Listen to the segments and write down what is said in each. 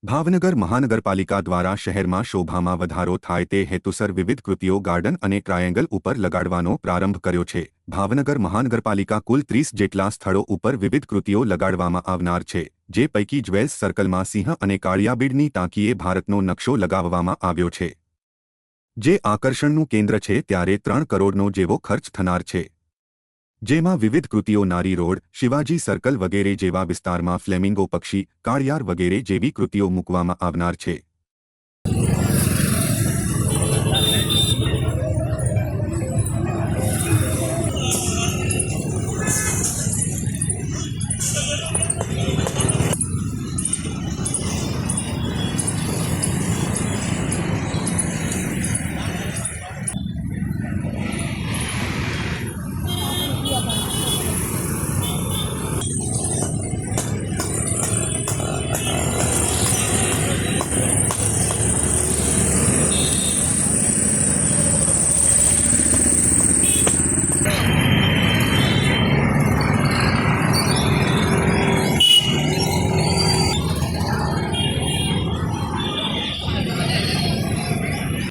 ભાવનગર મહાનગરપાલિકા દ્વારા શહેરમાં શોભામાં વધારો થાય તે હેતુસર વિવિધ કૃતિઓ ગાર્ડન અને ટ્રાયેંગલ ઉપર લગાડવાનો પ્રારંભ કર્યો છે। ભાવનગર મહાનગરપાલિકા કુલ 30 જેટલા સ્થળો ઉપર વિવિધ કૃતિઓ લગાડવામાં આવનાર છે, જે પૈકી જ્વેલ્સ સર્કલમાં સિંહ અને કાળિયાબીડની ટાંકીએ ભારતનો નકશો લગાવવામાં આવ્યો છે, જે આકર્ષણનું કેન્દ્ર છે। ત્યારે 3 કરોડનો જેવો ખર્ચ થનાર છે, જેમાં વિવિધ કૃતિઓ નારી રોડ, શિવાજી સર્કલ વગેરે જેવા વિસ્તારમાં ફ્લેમિંગો પક્ષી, કાળિયાર વગેરે જેવી કૃતિઓ મૂકવામાં આવનાર છે।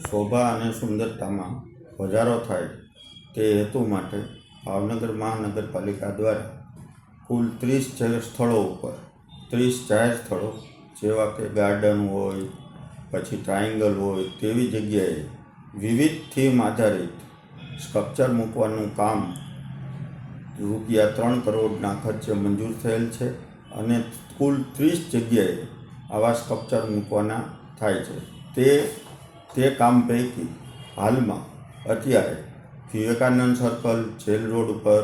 શોભા અને સુંદરતામાં વધારો થાય તે હેતુ માટે ભાવનગર મહાનગરપાલિકા દ્વારા કુલ 30 સ્થળો ઉપર 30 જાહેર સ્થળો જેવા કે ગાર્ડન હોય, પછી ટ્રાયેંગલ હોય તેવી જગ્યાએ વિવિધ થીમ આધારિત સ્ટ્રક્ચર મૂકવાનું કામ રૂપિયા 3 કરોડના ખર્ચે મંજૂર થયેલ છે અને કુલ 30 જગ્યાએ આવા સ્ટ્રક્ચર મૂકવાના થાય છે। તે કામ પૈકી હાલમાં અત્યારે વિવેકાનંદ સર્કલ, જેલ રોડ ઉપર,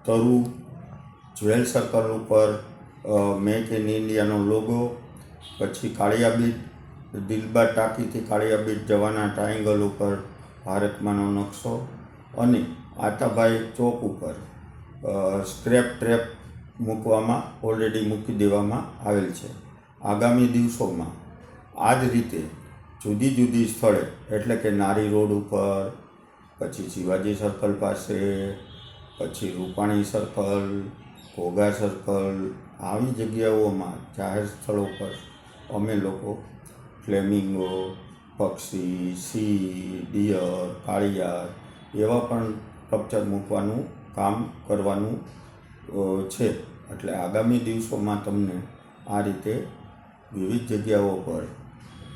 તરુ જ્વેલ સર્કલ ઉપર મેક ઇન ઇન્ડિયાનો લોગો, પછી કાળિયાબીડ દિલબાગ ટાંકીથી કાળિયાબીડ જવાના ટ્રાયેંગલ ઉપર ભારતમાંનો નકશો અને આતાભાઈ ચોક ઉપર સ્ક્રેપ ટ્રેપ મૂકવામાં ઓલરેડી મૂકી દેવામાં આવેલ છે। આગામી દિવસોમાં આ જ રીતે જુદી જુદી સ્થળે એટલે કે નારી રોડ ઉપર, પછી શિવાજી સર્કલ પાસે, પછી રૂપાણી સર્કલ, ઘોઘા સર્કલ આવી જગ્યાઓમાં જાહેર સ્થળો પર અમે લોકો ફ્લેમિંગો, પક્ષી, સિંહ, ડિયર, કાળિયાર એવા પણ સ્ટ્રક્ચર મૂકવાનું કામ કરવાનું છે। એટલે આગામી દિવસોમાં તમને આ રીતે વિવિધ જગ્યાઓ પર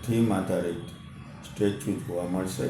થીમ આધારિત સ્ટેચ્યુ જોવા મળશે।